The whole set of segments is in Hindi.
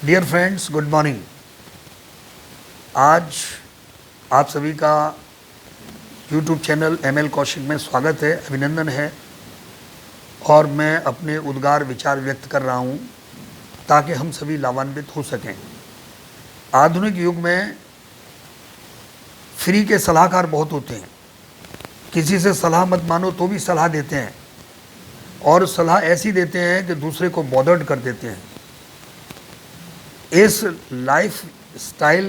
Dear friends, good morning. आज आप सभी का यूट्यूब चैनल एमएल कौशिक में स्वागत है, अभिनंदन है। और मैं अपने उद्गार विचार व्यक्त कर रहा हूँ ताकि हम सभी लाभान्वित हो सकें। आधुनिक युग में फ्री के सलाहकार बहुत होते हैं। किसी से सलाह मत मानो तो भी सलाह देते हैं, और सलाह ऐसी देते हैं कि दूसरे को बॉदर्ड कर देते हैं। इस लाइफ स्टाइल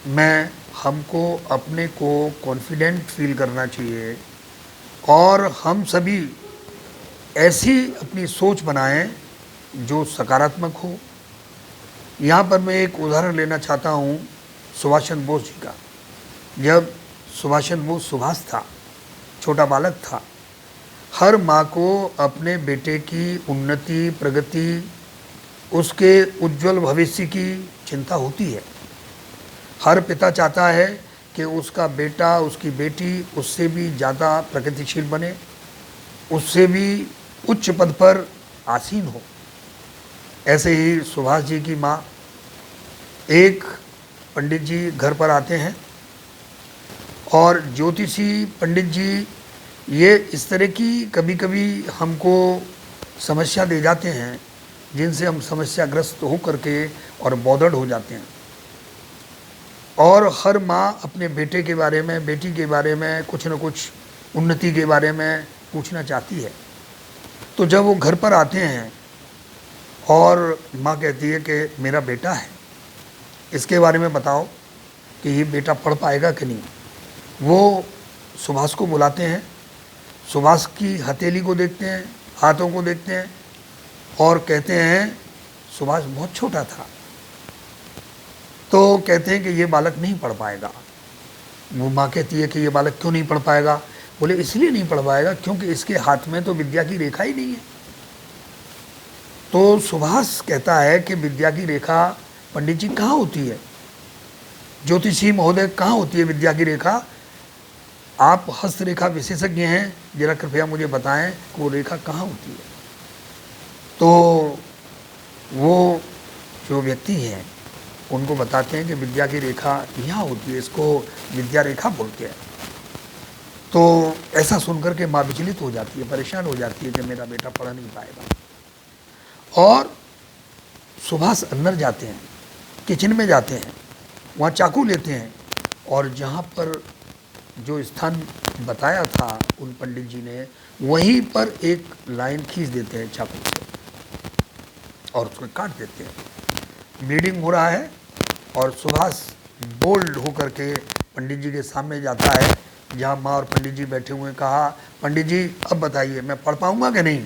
में हमको अपने को कॉन्फिडेंट फील करना चाहिए और हम सभी ऐसी अपनी सोच बनाएं जो सकारात्मक हो। यहाँ पर मैं एक उदाहरण लेना चाहता हूँ सुभाष चंद्र बोस जी का। जब सुभाष चंद्र बोस सुभाष था, छोटा बालक था, हर माँ को अपने बेटे की उन्नति, प्रगति, उसके उज्जवल भविष्य की चिंता होती है। हर पिता चाहता है कि उसका बेटा, उसकी बेटी उससे भी ज़्यादा प्रगतिशील बने, उससे भी उच्च पद पर आसीन हो। ऐसे ही सुभाष जी की माँ, एक पंडित जी घर पर आते हैं और ज्योतिषी पंडित जी ये इस तरह की कभी कभी हमको समस्या दे जाते हैं जिनसे हम समस्याग्रस्त हो करके और बॉदर्ड हो जाते हैं। और हर माँ अपने बेटे के बारे में, बेटी के बारे में कुछ न कुछ उन्नति के बारे में पूछना चाहती है। तो जब वो घर पर आते हैं और माँ कहती है कि मेरा बेटा है, इसके बारे में बताओ कि ये बेटा पढ़ पाएगा कि नहीं। वो सुभाष को बुलाते हैं, सुभाष की हथेली को देखते हैं, हाथों को देखते हैं और कहते हैं सुभाष बहुत छोटा था, तो कहते हैं कि ये बालक नहीं पढ़ पाएगा। वो माँ कहती है कि ये बालक क्यों नहीं पढ़ पाएगा। बोले इसलिए नहीं पढ़ पाएगा क्योंकि इसके हाथ में तो विद्या की रेखा ही नहीं है। तो सुभाष कहता है कि विद्या की रेखा पंडित जी कहाँ होती है, ज्योतिषी महोदय कहाँ होती है विद्या की रेखा। आप हस्तरेखा विशेषज्ञ हैं, जरा कृपया मुझे बताएं कि वो रेखा कहाँ होती है। तो वो जो व्यक्ति हैं उनको बताते हैं कि विद्या की रेखा यहाँ होती है, इसको विद्या रेखा बोलते हैं। तो ऐसा सुनकर के माँ विचलित हो जाती है, परेशान हो जाती है कि मेरा बेटा पढ़ नहीं पाएगा। और सुभाष अंदर जाते हैं, किचन में जाते हैं, वहाँ चाकू लेते हैं और जहाँ पर जो स्थान बताया था उन पंडित जी ने, वहीं पर एक लाइन खींच देते हैं चाकू से और उसको काट देते हैं। ब्लीडिंग हो रहा है और सुभाष बोल्ड होकर के पंडित जी के सामने जाता है, जहाँ माँ और पंडित जी बैठे हुए। कहा, पंडित जी अब बताइए मैं पढ़ पाऊँगा कि नहीं।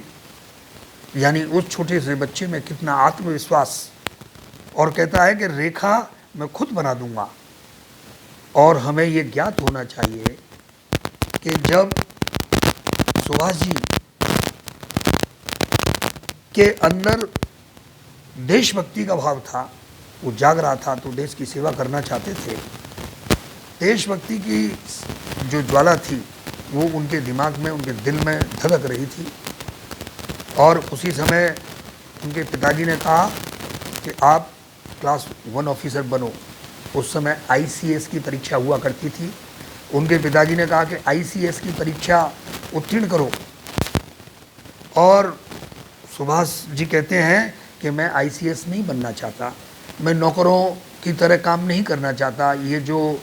यानी उस छोटे से बच्चे में कितना आत्मविश्वास। और कहता है कि रेखा मैं खुद बना दूंगा। और हमें ये ज्ञात होना चाहिए कि जब सुभाष जी के अंदर देशभक्ति का भाव था, वो जाग रहा था, तो देश की सेवा करना चाहते थे। देशभक्ति की जो ज्वाला थी वो उनके दिमाग में, उनके दिल में धधक रही थी। और उसी समय उनके पिताजी ने कहा कि आप क्लास 1 ऑफिसर बनो। उस समय आईसीएस की परीक्षा हुआ करती थी। उनके पिताजी ने कहा कि आईसीएस की परीक्षा उत्तीर्ण करो। और सुभाष जी कहते हैं कि मैं आईसीएस नहीं बनना चाहता, मैं नौकरों की तरह काम नहीं करना चाहता। ये जो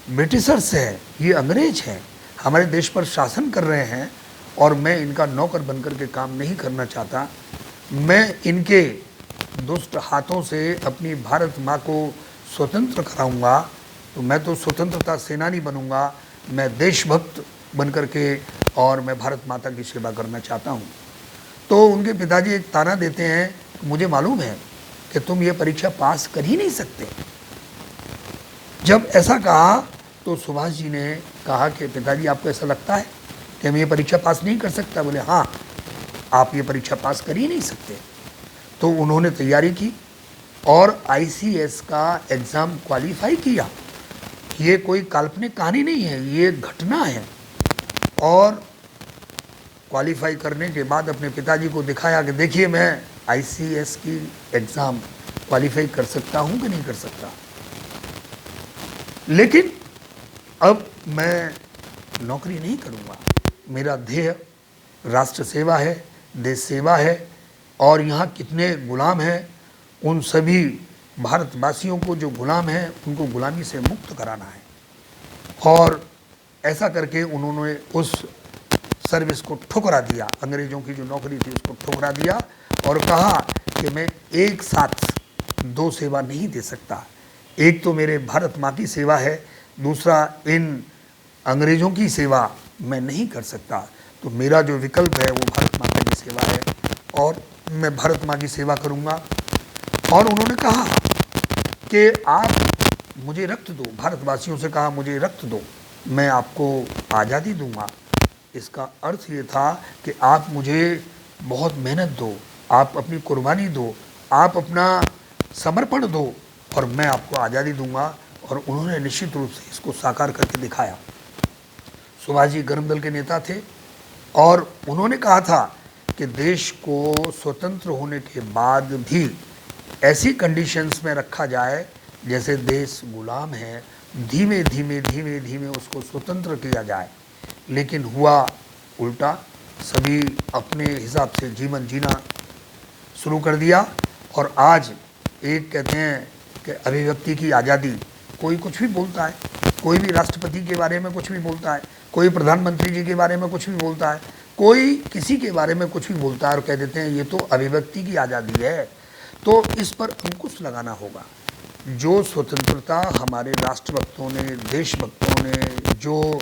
ब्रिटिशर्स हैं, ये अंग्रेज हैं, हमारे देश पर शासन कर रहे हैं और मैं इनका नौकर बनकर के काम नहीं करना चाहता। मैं इनके दुष्ट हाथों से अपनी भारत माँ को स्वतंत्र कराऊंगा, तो मैं तो स्वतंत्रता सेनानी बनूंगा, मैं देशभक्त बनकर के और मैं भारत माता की सेवा करना चाहता हूँ। तो उनके पिताजी एक ताना देते हैं, मुझे मालूम है कि तुम ये परीक्षा पास कर ही नहीं सकते। जब ऐसा कहा तो सुभाष जी ने कहा कि पिताजी आपको ऐसा लगता है कि मैं ये परीक्षा पास नहीं कर सकता। बोले हाँ, आप ये परीक्षा पास कर ही नहीं सकते। तो उन्होंने तैयारी की और आईसीएस का एग्ज़ाम क्वालिफाई किया। ये कोई काल्पनिक कहानी नहीं है, ये घटना है। और क्वालिफाई करने के बाद अपने पिताजी को दिखाया कि देखिए मैं आईसीएस की एग्ज़ाम क्वालिफाई कर सकता हूँ कि नहीं कर सकता। लेकिन अब मैं नौकरी नहीं करूँगा। मेरा ध्येय राष्ट्र सेवा है, देश सेवा है, और यहाँ कितने गुलाम हैं, उन सभी भारतवासियों को जो गुलाम हैं उनको गुलामी से मुक्त कराना है। और ऐसा करके उन्होंने उस सर्विस को ठुकरा दिया, अंग्रेज़ों की जो नौकरी थी उसको ठुकरा दिया और कहा कि मैं एक साथ दो सेवा नहीं दे सकता। एक तो मेरे भारत माँ की सेवा है, दूसरा इन अंग्रेज़ों की सेवा मैं नहीं कर सकता। तो मेरा जो विकल्प है वो भारत माता की सेवा है और मैं भारत माँ की सेवा करूँगा। और उन्होंने कहा कि आप मुझे रक्त दो, भारतवासियों से कहा मुझे रक्त दो, मैं आपको आज़ादी दूंगा। इसका अर्थ ये था कि आप मुझे बहुत मेहनत दो, आप अपनी कुर्बानी दो, आप अपना समर्पण दो और मैं आपको आज़ादी दूंगा। और उन्होंने निश्चित रूप से इसको साकार करके दिखाया। सुभाष जी गर्म दल के नेता थे और उन्होंने कहा था कि देश को स्वतंत्र होने के बाद भी ऐसी कंडीशंस में रखा जाए जैसे देश गुलाम है, धीमे धीमे धीमे धीमे उसको स्वतंत्र किया जाए। लेकिन हुआ उल्टा, सभी अपने हिसाब से जीवन जीना शुरू कर दिया। और आज एक कहते हैं कि अभिव्यक्ति की आज़ादी, कोई कुछ भी बोलता है, कोई भी राष्ट्रपति के बारे में कुछ भी बोलता है, कोई प्रधानमंत्री जी के बारे में कुछ भी बोलता है, कोई किसी के बारे में कुछ भी बोलता है और कह देते हैं ये तो अभिव्यक्ति की आज़ादी है। तो इस पर अंकुश लगाना होगा। जो स्वतंत्रता हमारे राष्ट्रभक्तों ने, देशभक्तों ने, जो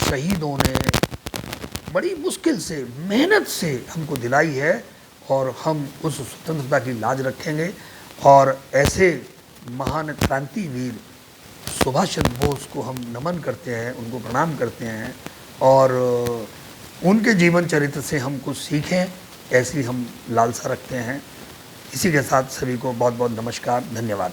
शहीदों ने बड़ी मुश्किल से, मेहनत से हमको दिलाई है, और हम उस स्वतंत्रता की लाज रखेंगे। और ऐसे महान क्रांतिवीर सुभाष चंद्र बोस को हम नमन करते हैं, उनको प्रणाम करते हैं और उनके जीवन चरित्र से हम कुछ सीखें, ऐसी हम लालसा रखते हैं। इसी के साथ सभी को बहुत बहुत नमस्कार, धन्यवाद।